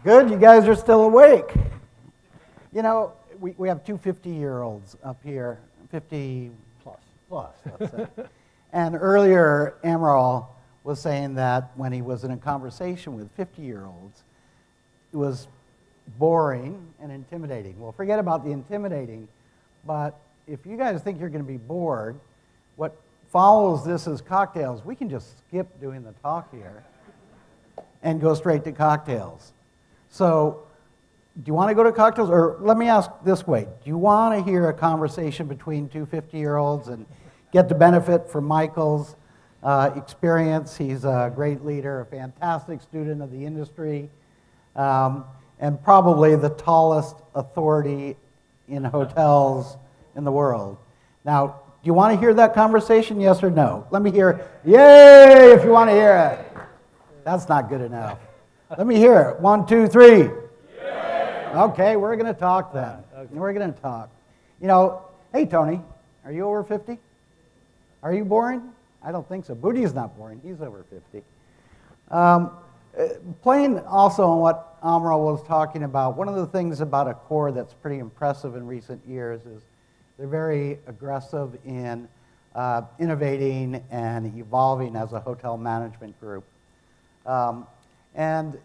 Good, you guys are still awake. You know, we have two 50-year-olds up here, 50 plus, let's say. And earlier, Amaral was saying that when he was in a conversation with 50-year-olds, it was boring and intimidating. Well, forget about the intimidating, but if you guys think you're going to be bored, what follows this is cocktails. We can just skip doing the talk here and go straight to cocktails. So, do you want to go to cocktails? Or let me ask this way. Do you want to hear a conversation between two 50-year-olds and get the benefit from Michael's experience? He's a great leader, a fantastic student of the industry, and probably the tallest authority in hotels in the world. Now, do you want to hear that conversation, yes or no? Let me hear, yay, if you want to hear it. That's not good enough. Let me hear it. 1, 2, 3. Yay. Okay, we're going to talk then. We're going to talk. You know, hey, Tony, are you over 50? Are you boring? I don't think so. Booty's not boring. He's over 50. Playing also on what Amaral was talking about, one of the things about Accor that's pretty impressive in recent years is they're very aggressive in innovating and evolving as a hotel management group. And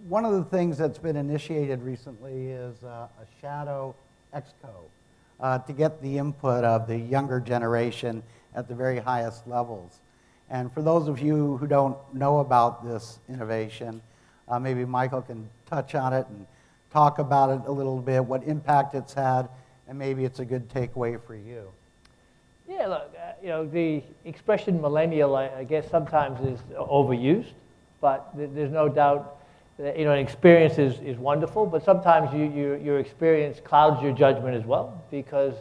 one of the things that's been initiated recently is a shadow exco to get the input of the younger generation at the very highest levels. And for those of you who don't know about this innovation, maybe Michael can touch on it and talk about it a little bit, what impact it's had, and maybe it's a good takeaway for you. Yeah, look, you know, the expression millennial, I guess, sometimes is overused, but there's no doubt that, you know, an experience is wonderful, but sometimes your experience clouds your judgment as well, because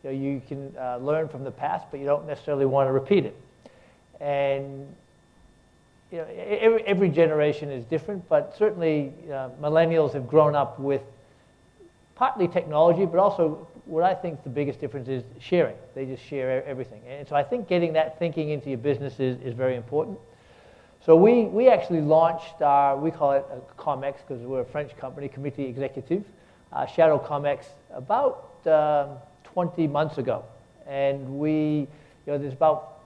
you know, you can learn from the past, but you don't necessarily want to repeat it. And you know, every generation is different, but certainly millennials have grown up with partly technology, but also what I think the biggest difference is sharing. They just share everything. And so I think getting that thinking into your business is very important. So we actually launched our, we call it COMEX because we're a French company, Committee Executive, Shadow COMEX about 20 months ago. And we, you know, there's about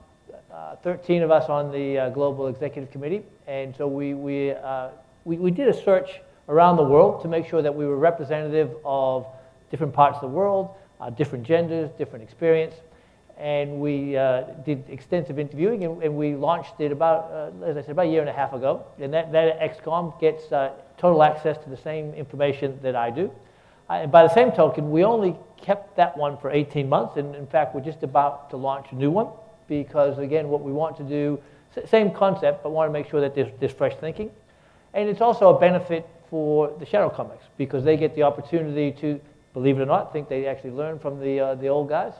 13 of us on the Global Executive Committee. And so we did a search around the world to make sure that we were representative of different parts of the world, different genders, different experience. And we did extensive interviewing, and we launched it about, as I said, about a year and a half ago. And that XCOM gets total access to the same information that I do. And by the same token, we only kept that one for 18 months. And in fact, we're just about to launch a new one because, again, what we want to do, same concept, but want to make sure that there's fresh thinking. And it's also a benefit for the Shadow COMEX because they get the opportunity to, believe it or not, think they actually learn from the old guys.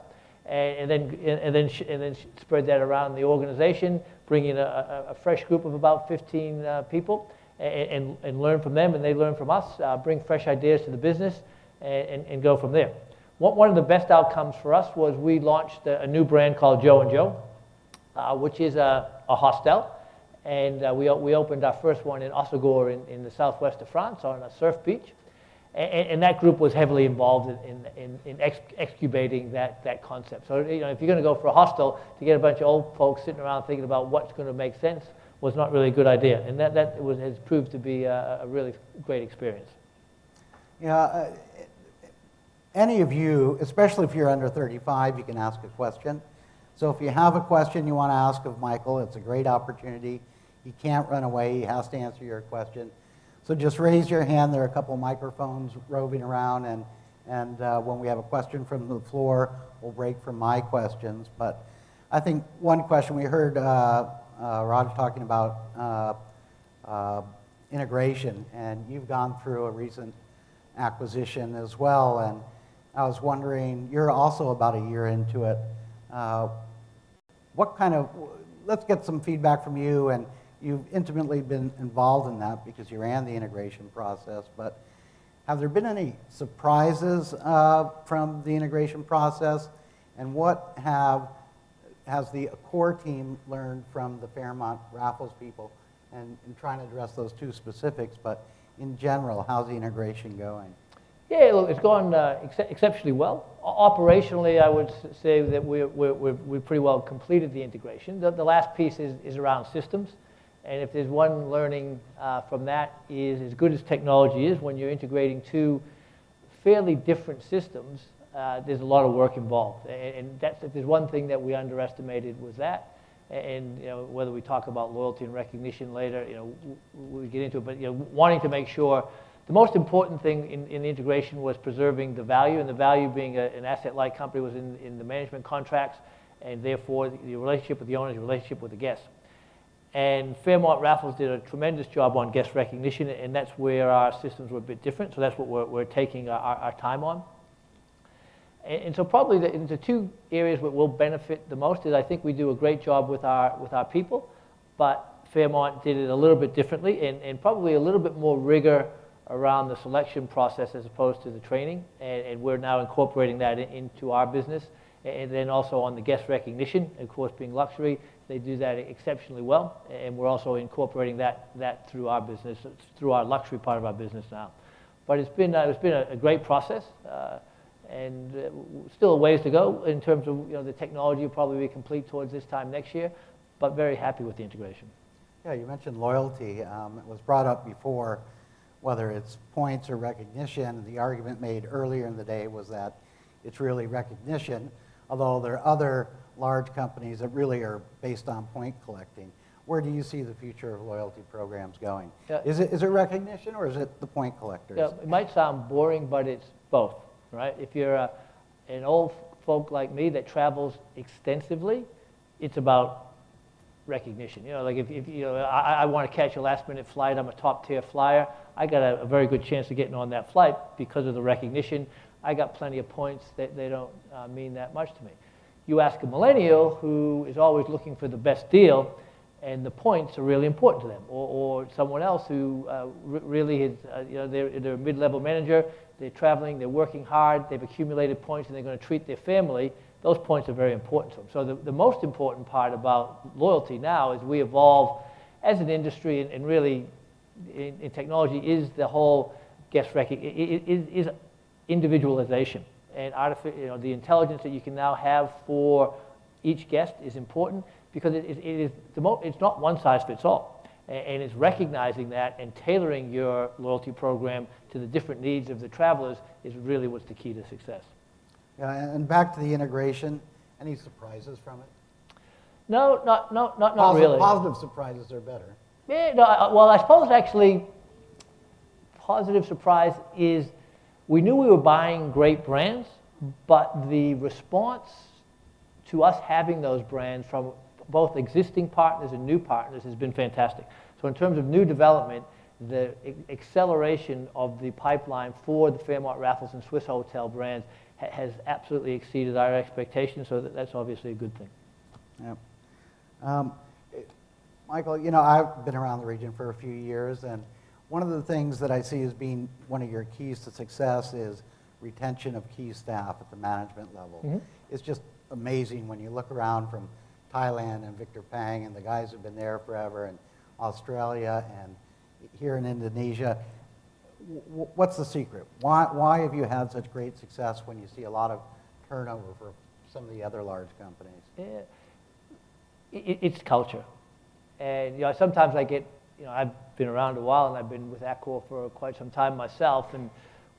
And then spread that around the organization, bring in a fresh group of about 15 people and learn from them, and they learn from us, bring fresh ideas to the business, and go from there. One of the best outcomes for us was we launched a new brand called Joe & Joe, which is a hostel, and we opened our first one in Osegor in the southwest of France on a surf beach. And that group was heavily involved in excubating that concept. So, you know, if you're going to go for a hostel, to get a bunch of old folks sitting around thinking about what's going to make sense was not really a good idea. And that has proved to be a really great experience. Yeah, any of you, especially if you're under 35, you can ask a question. So if you have a question you want to ask of Michael, it's a great opportunity. He can't run away. He has to answer your question. So just raise your hand. There are a couple microphones roving around, and when we have a question from the floor, we'll break from my questions. But I think one question, we heard Raj talking about integration, and you've gone through a recent acquisition as well, and I was wondering, you're also about a year into it. What kind of, let's get some feedback from you, and you've intimately been involved in that because you ran the integration process, but have there been any surprises from the integration process? And what has the Accor team learned from the Fairmont Raffles people? And trying to address those two specifics, but in general, how's the integration going? Yeah, look, it's gone exceptionally well. Operationally, I would say that we've pretty well completed the integration. The last piece is around systems. And if there's one learning from that is, as good as technology is, when you're integrating two fairly different systems, there's a lot of work involved. And that's, if there's one thing that we underestimated was that. And you know, whether we talk about loyalty and recognition later, you know, we get into it, but you know, wanting to make sure the most important thing in the integration was preserving the value, and the value being an asset-light company was in the management contracts, and therefore the relationship with the owners, the relationship with the guests. And Fairmont Raffles did a tremendous job on guest recognition, and that's where our systems were a bit different, so that's what we're taking our time on. And so probably the two areas that will benefit the most is, I think we do a great job with our people, but Fairmont did it a little bit differently, and probably a little bit more rigor around the selection process as opposed to the training, and we're now incorporating that into our business. And then also on the guest recognition, of course, being luxury, they do that exceptionally well, and we're also incorporating that through our business, through our luxury part of our business now. But it's been a great process, and still a ways to go in terms of, you know, the technology will probably be complete towards this time next year, but very happy with the integration. Yeah, you mentioned loyalty. It was brought up before, whether it's points or recognition. The argument made earlier in the day was that it's really recognition, although there are other large companies that really are based on point collecting. Where do you see the future of loyalty programs going? Yeah. Is it recognition, or is it the point collectors? Yeah, it might sound boring, but it's both, right? If you're an old folk like me that travels extensively, it's about recognition. You know, like if you know, I want to catch a last-minute flight, I'm a top-tier flyer, I got a very good chance of getting on that flight because of the recognition. I got plenty of points that they don't mean that much to me. You ask a millennial who is always looking for the best deal, and the points are really important to them, or someone else who really is, you know, they're a mid-level manager, they're traveling, they're working hard, they've accumulated points, and they're going to treat their family. Those points are very important to them. So the most important part about loyalty now is we evolve as an industry, and really in technology, is the whole guest recognition, is individualization. And you know, the intelligence that you can now have for each guest is important, because it's not one size fits all. And it's recognizing that and tailoring your loyalty program to the different needs of the travelers is really what's the key to success. Yeah, and back to the integration, any surprises from it? No, not really. Positive surprises are better. Yeah, no, well, I suppose actually positive surprise is we knew we were buying great brands, but the response to us having those brands from both existing partners and new partners has been fantastic. So in terms of new development, the acceleration of the pipeline for the Fairmont Raffles and Swiss Hotel brands has absolutely exceeded our expectations, so that's obviously a good thing. Yeah. Michael, you know, I've been around the region for a few years, and one of the things that I see as being one of your keys to success is retention of key staff at the management level. Mm-hmm. It's just amazing when you look around from Thailand and Victor Pang and the guys who've been there forever, and Australia and here in Indonesia. What's the secret? Why have you had such great success when you see a lot of turnover for some of the other large companies? Yeah. It's culture. And you know, sometimes I get, you know, I've been around a while, and I've been with Accor for quite some time myself, and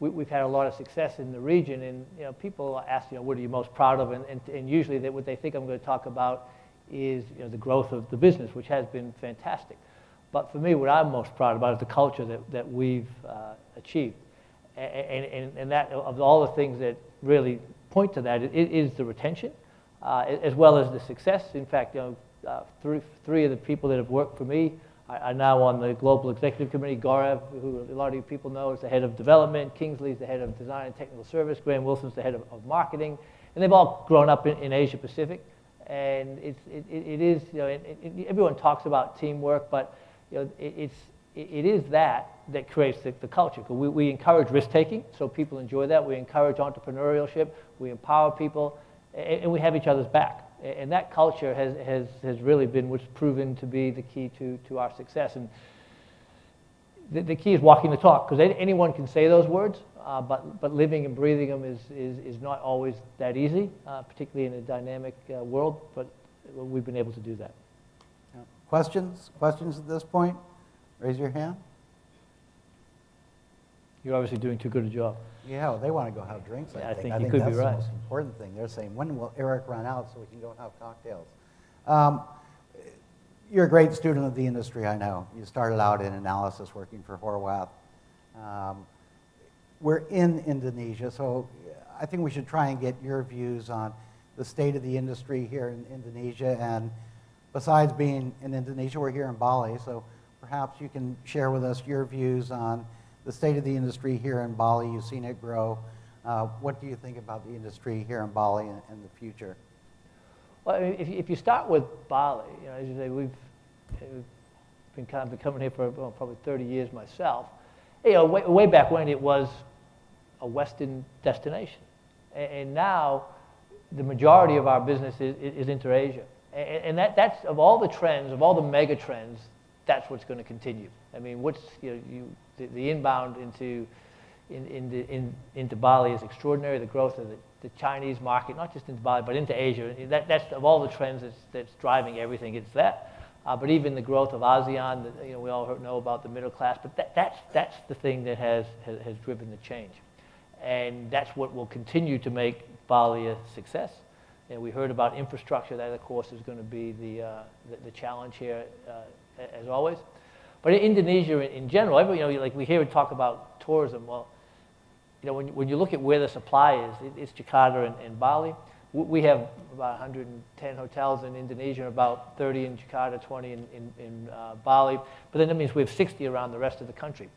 we've had a lot of success in the region. And you know, people ask, you know, what are you most proud of? And usually what they think I'm going to talk about is, you know, the growth of the business, which has been fantastic. But for me, what I'm most proud about is the culture that we've achieved. And that, of all the things that really point to that, it is the retention, as well as the success. In fact, you know, three of the people that have worked for me are now on the Global Executive Committee. Gaurav, who a lot of you people know, is the head of development. Kingsley's the head of design and technical service. Graham Wilson's the head of marketing. And they've all grown up in Asia Pacific. And it is, you know, everyone talks about teamwork, but you know, it is that creates the culture. We encourage risk-taking, so people enjoy that. We encourage entrepreneurship. We empower people, and we have each other's back. And that culture has really been what's proven to be the key to our success. And the key is walking the talk, because anyone can say those words, but living and breathing them is not always that easy, particularly in a dynamic world, but we've been able to do that. Questions? Questions at this point? Raise your hand. You're obviously doing too good a job. Yeah, well, they want to go have drinks, Yeah, I I think. think I you think could be that's the right. most important thing. They're saying, when will Eric run out so we can go have cocktails? You're a great student of the industry, I know. You started out in analysis working for Horwath. We're in Indonesia, so I think we should try and get your views on the state of the industry here in Indonesia. And besides being in Indonesia, we're here in Bali, so perhaps you can share with us your views on the state of the industry here in Bali. You've seen it grow. What do you think about the industry here in Bali and the future? Well, if you start with Bali, as you say, we've been coming here for probably 30 years myself. Way back when it was a Western destination, and now the majority of our business is inter-Asia, and that's of all the trends, of all the mega trends, that's what's going to continue. I mean, the inbound into Bali is extraordinary. The growth of the Chinese market, not just into Bali, but into Asia. That's of all the trends that's driving everything. It's that. But even the growth of ASEAN, we all know about the middle class, but that's the thing that has driven the change. And that's what will continue to make Bali a success. And we heard about infrastructure. That, of course, is going to be the challenge here, as always. But in Indonesia, in general, like we hear and talk about tourism. Well, when you look at where the supply is, it's Jakarta and Bali. We have about 110 hotels in Indonesia, about 30 in Jakarta, 20 in Bali. But then that means we have 60 around the rest of the country.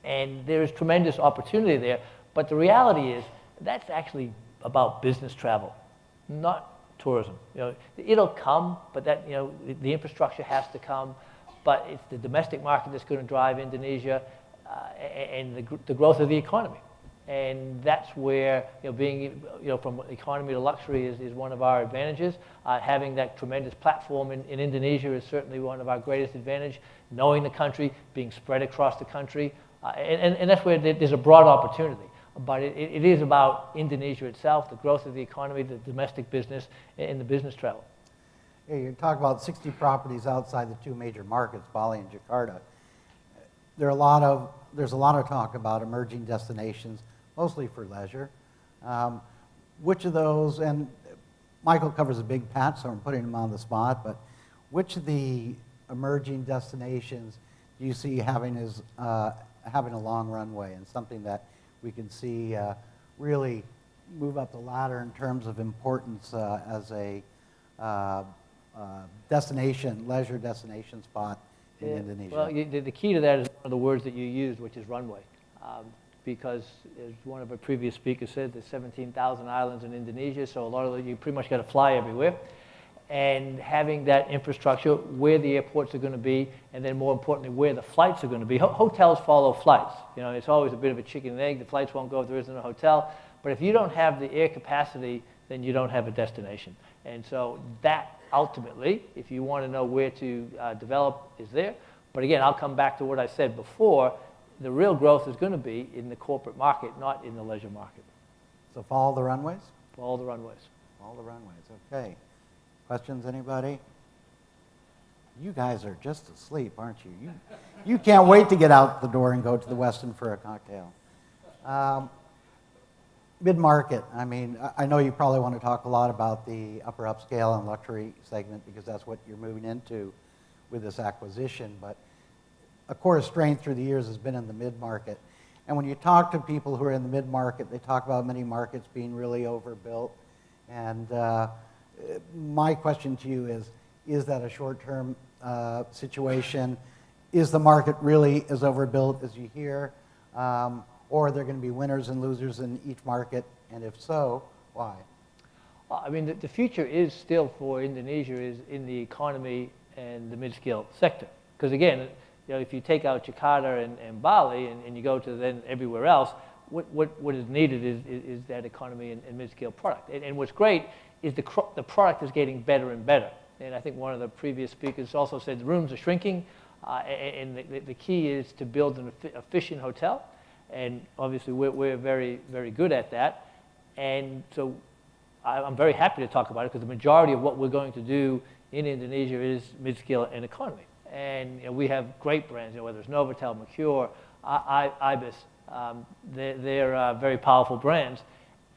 And there is tremendous opportunity there. But the reality is that's actually about business travel, not tourism. It'll come, but the infrastructure has to come. But it's the domestic market that's going to drive Indonesia and the growth of the economy. And that's where being from economy to luxury is one of our advantages. Having that tremendous platform in Indonesia is certainly one of our greatest advantage. Knowing the country, being spread across the country, and that's where there's a broad opportunity. But it is about Indonesia itself, the growth of the economy, the domestic business, and the business travel. Yeah, you talk about 60 properties outside the two major markets, Bali and Jakarta. There's a lot of talk about emerging destinations, mostly for leisure. Which of those, and Michael covers a big patch, so I'm putting him on the spot, but which of the emerging destinations do you see having a long runway and something that we can see really move up the ladder in terms of importance as a leisure destination spot in Indonesia? Well, the key to that is one of the words that you used, which is runway. Because, as one of our previous speakers said, there's 17,000 islands in Indonesia, so a lot of you pretty much got to fly everywhere. And having that infrastructure, where the airports are going to be, and then more importantly, where the flights are going to be. Hotels follow flights. It's always a bit of a chicken and egg. The flights won't go if there isn't a hotel. But if you don't have the air capacity, then you don't have a destination. And so that ultimately, if you want to know where to develop, is there. But again, I'll come back to what I said before. The real growth is going to be in the corporate market, not in the leisure market. So follow the runways? Follow the runways. Follow the runways, okay. Questions, anybody? You guys are just asleep, aren't you? You can't wait to get out the door and go to the Westin for a cocktail. Mid-market, I know you probably want to talk a lot about the upper upscale and luxury segment because that's what you're moving into with this acquisition, but a core strength through the years has been in the mid-market. And when you talk to people who are in the mid-market, they talk about many markets being really overbuilt. And my question to you is that a short-term situation? Is the market really as overbuilt as you hear? Or are there going to be winners and losers in each market? And if so, why? Well, the future is still for Indonesia is in the economy and the mid-scale sector. Because again, if you take out Jakarta and Bali and you go to then everywhere else, what is needed is that economy and mid-scale product. And what's great is the product is getting better and better. And I think one of the previous speakers also said the rooms are shrinking, And the key is to build an efficient hotel, and obviously we're very, very good at that. And so I'm very happy to talk about it because the majority of what we're going to do in Indonesia is mid-scale and economy. And we have great brands, whether it's Novotel, Micheal, Ibis. They're very powerful brands.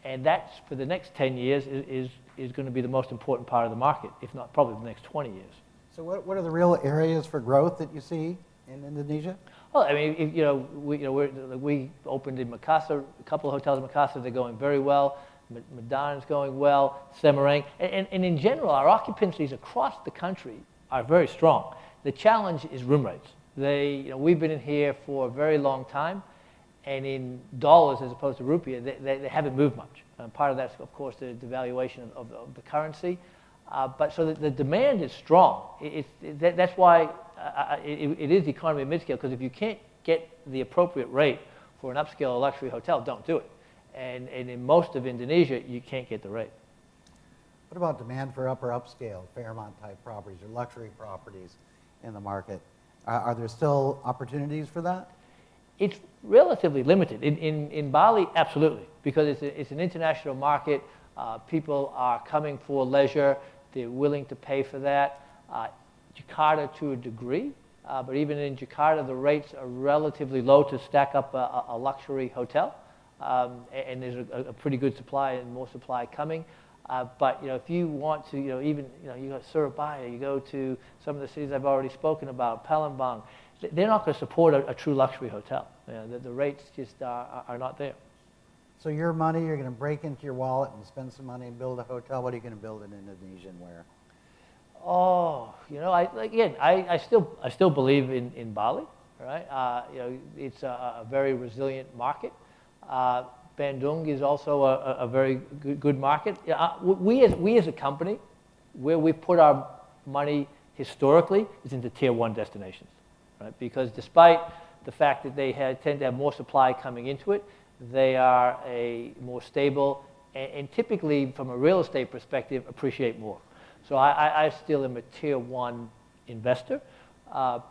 And that's, for the next 10 years, is going to be the most important part of the market, if not probably the next 20 years. So what are the real areas for growth that you see in Indonesia? Well, I mean, we opened in Makassar, a couple of hotels in Makassar. They're going very well. Medan's going well. Semarang, and in general, our occupancies across the country are very strong. The challenge is room rates. We've been in here for a very long time, and in dollars as opposed to rupiah, they haven't moved much. And part of that's, of course, the devaluation of the currency. But so the demand is strong. That's why it is economy and mid-scale, because if you can't get the appropriate rate for an upscale or luxury hotel, don't do it. And in most of Indonesia, you can't get the rate. What about demand for upscale, Fairmont-type properties or luxury properties in the market? Are there still opportunities for that? It's relatively limited. In Bali, absolutely, because it's an international market. People are coming for leisure. They're willing to pay for that. Jakarta to a degree, but even in Jakarta, the rates are relatively low to stack up a luxury hotel. And there's a pretty good supply and more supply coming. But if you want to, you go to Surabaya, you go to some of the cities I've already spoken about, Palembang, they're not going to support a true luxury hotel. The rates just are not there. So your money, you're going to break into your wallet and spend some money and build a hotel. What are you going to build in Indonesia and where? Oh, I still believe in Bali, right? It's a very resilient market. Bandung is also a very good market. We as a company, where we put our money historically is into tier 1 destinations, right? Because despite the fact that they tend to have more supply coming into it, they are a more stable and typically, from a real estate perspective, appreciate more. So I still am a tier 1 investor.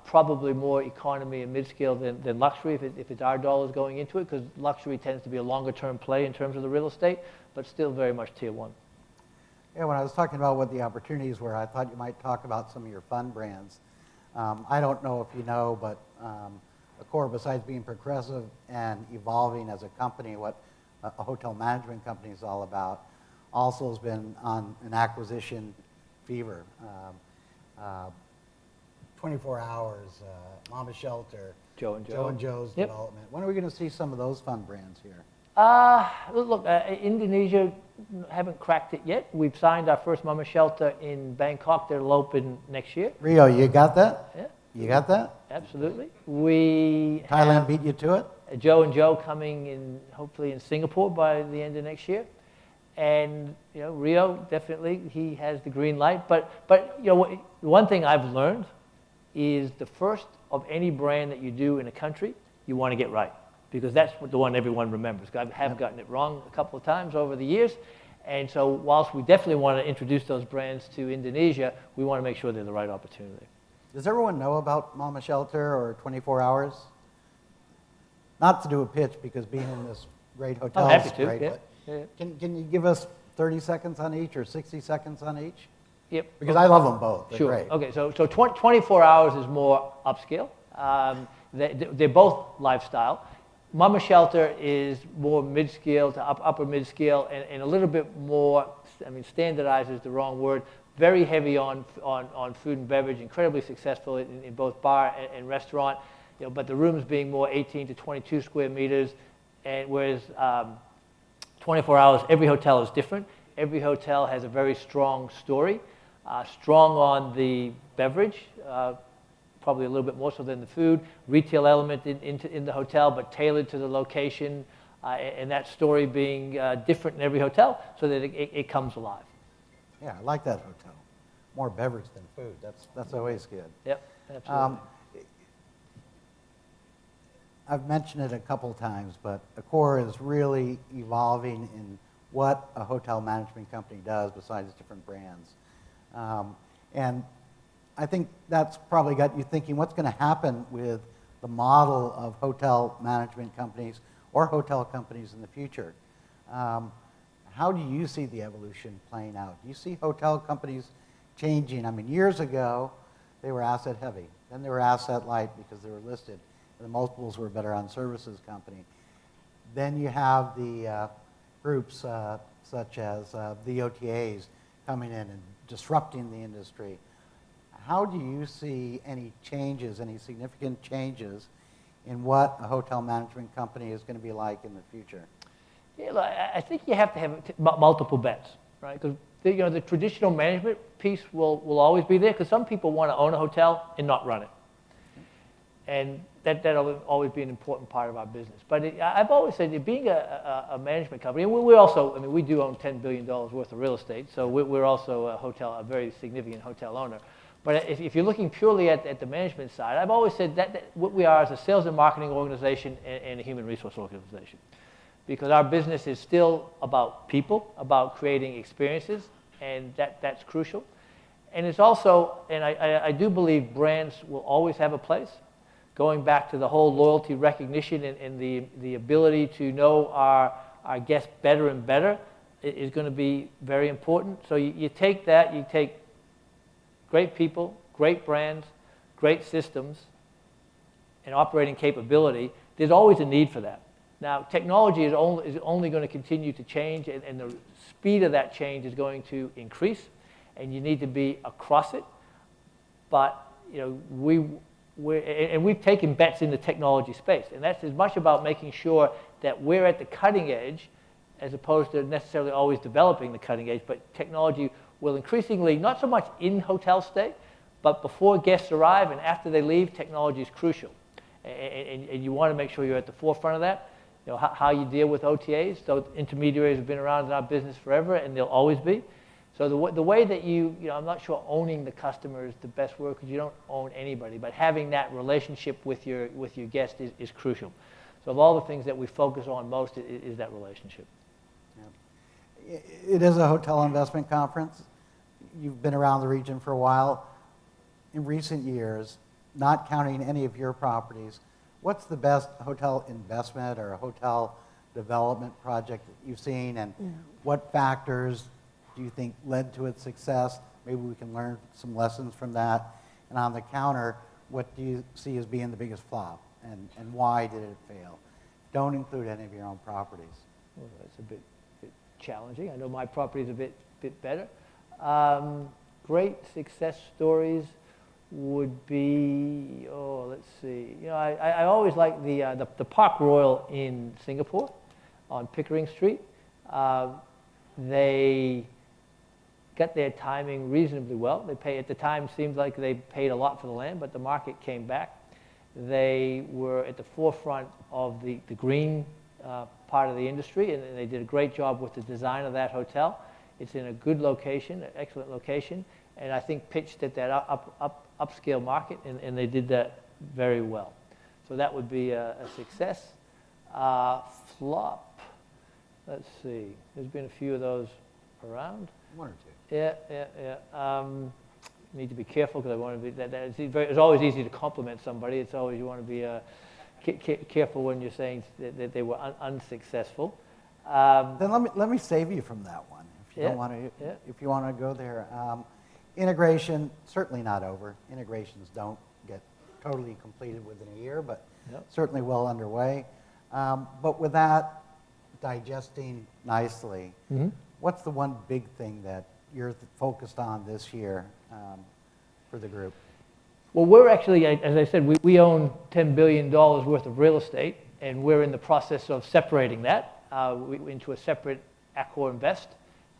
Probably more economy and mid-scale than luxury if it's our dollars going into it, because luxury tends to be a longer-term play in terms of the real estate, but still very much tier 1. Yeah, when I was talking about what the opportunities were, I thought you might talk about some of your fund brands. I don't know if you know, but Accor, besides being progressive and evolving as a company, what a hotel management company is all about, also has been on an acquisition fever. 24 Hours, Mama Shelter, Joe and Joe's Yep. development. When are we going to see some of those fun brands here? Look, Indonesia, haven't cracked it yet. We've signed our first Mama Shelter in Bangkok. That'll open next year. Rio, you got that? Yeah. You got that? Absolutely. We Thailand beat you to it? Joe and Joe coming in, hopefully in Singapore by the end of next year. And Rio, definitely, he has the green light. But one thing I've learned is the first of any brand that you do in a country, you want to get right, because that's the one everyone remembers. I have gotten it wrong a couple of times over the years. And so whilst we definitely want to introduce those brands to Indonesia, we want to make sure they're the right opportunity. Does everyone know about Mama Shelter or 24 Hours? Not to do a pitch, because being in this great hotel I'm happy is to, great. yeah. But can you give us 30 seconds on each or 60 seconds on each? Yep. Because I love them both. They're Sure. great. Okay, so 24 Hours is more upscale. They're both lifestyle. Mama Shelter is more mid-scale to upper mid-scale and a little bit more, standardized is the wrong word, very heavy on food and beverage, incredibly successful in both bar and restaurant, but the rooms being more 18 to 22 square meters, and whereas 24 Hours, every hotel is different. Every hotel has a very strong story, strong on the beverage, probably a little bit more so than the food, retail element in the hotel, but tailored to the location, and that story being different in every hotel so that it comes alive. Yeah, I like that hotel. More beverage than food. That's always good. Yep, absolutely. I've mentioned it a couple times, but Accor is really evolving in what a hotel management company does besides different brands. And I think that's probably got you thinking what's going to happen with the model of hotel management companies or hotel companies in the future. How do you see the evolution playing out? Do you see hotel companies changing? I mean, years ago, they were asset heavy. Then they were asset light because they were listed. And the multiples were better on services company. Then you have the groups such as the OTAs coming in and disrupting the industry. How do you see any changes, any significant changes in what a hotel management company is going to be like in the future? Yeah, look, I think you have to have multiple bets, right? Because the traditional management piece will always be there because some people want to own a hotel and not run it. And that'll always be an important part of our business. But I've always said that being a management company, and we're also, I mean, we do own $10 billion worth of real estate, so we're also a very significant hotel owner. But if you're looking purely at the management side, I've always said that what we are is a sales and marketing organization and a human resource organization. Because our business is still about people, about creating experiences, and that's crucial. And it's also, and I do believe brands will always have a place. Going back to the whole loyalty recognition and the ability to know our guests better and better is going to be very important. So you take that, you take great people, great brands, great systems, and operating capability. There's always a need for that. Now, technology is only going to continue to change, and the speed of that change is going to increase, and you need to be across it. But we've taken bets in the technology space, and that's as much about making sure that we're at the cutting edge, as opposed to necessarily always developing the cutting edge. But technology will increasingly, not so much in hotel stay, but before guests arrive and after they leave, technology is crucial. And you want to make sure you're at the forefront of that. How you deal with OTAs. Those intermediaries have been around in our business forever, and they'll always be. So the way that I'm not sure owning the customer is the best word because you don't own anybody, but having that relationship with your guest is crucial. So of all the things that we focus on most is that relationship. Yeah. It is a hotel investment conference. You've been around the region for a while. In recent years, not counting any of your properties, what's the best hotel investment or a hotel development project that you've seen, and what factors do you think led to its success? Maybe we can learn some lessons from that. And on the counter, what do you see as being the biggest flop, and why did it fail? Don't include any of your own properties. Well, that's a bit challenging. I know my property is a bit better. Great success stories would be, let's see. I always like the Park Royal in Singapore on Pickering Street. They got their timing reasonably well. At the time, seemed like they paid a lot for the land, but the market came back. They were at the forefront of the green part of the industry, and they did a great job with the design of that hotel. It's in a good location, an excellent location, and I think pitched at that upscale market, and they did that very well. So that would be a success. Flop. Let's see. There's been a few of those around. One or two. Yeah. Need to be careful because I want to be. It's always easy to compliment somebody. It's always you want to be careful when you're saying that they were unsuccessful. Then let me save you from that one if you don't want to. Yeah. If you want to go there, integration certainly not over. Integrations don't get totally completed within a year, but certainly well underway. But with that digesting nicely, what's the one big thing that you're focused on this year for the group? Well, we're actually, as I said, we own $10 billion worth of real estate, and we're in the process of separating that into a separate AccorInvest.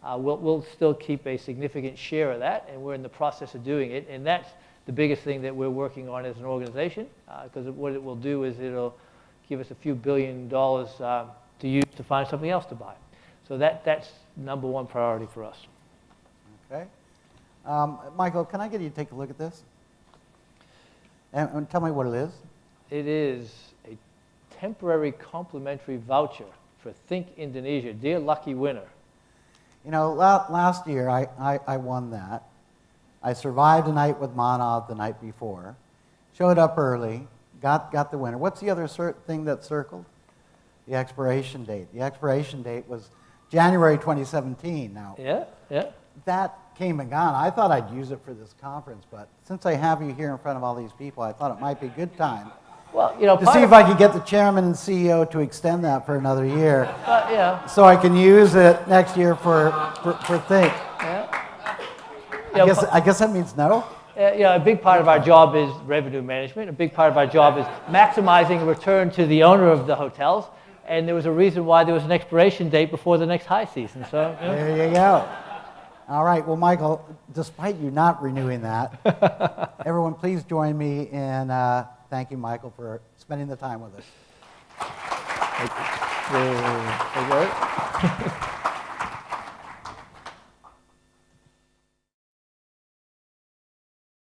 We'll still keep a significant share of that, and we're in the process of doing it. And that's the biggest thing that we're working on as an organization, because what it will do is it'll give us a few $1 billion to use to find something else to buy. So that's number one priority for us. Okay. Michael, can I get you to take a look at this? And tell me what it is. It is a temporary complimentary voucher for THINC Indonesia. Dear lucky winner. Last year I won that. I survived a night with Manav the night before, showed up early, got the winner. What's the other thing that's circled? The expiration date. The expiration date was January 2017 now. Yeah, yeah. That came and gone. I thought I'd use it for this conference, but since I have you here in front of all these people, I thought it might be a good time Well, you know, to see if I could get the chairman and CEO to extend that for another year, yeah. so I can use it next year for THINC. Yeah. You know, I guess that means no? you know, a big part of our job is revenue management. A big part of our job is maximizing return to the owner of the hotels. And there was a reason why there was an expiration date before the next high season. So you know. There you go. All right. Well, Micheal, despite you not renewing that, everyone please join me in thanking Micheal for spending the time with us. Thank you.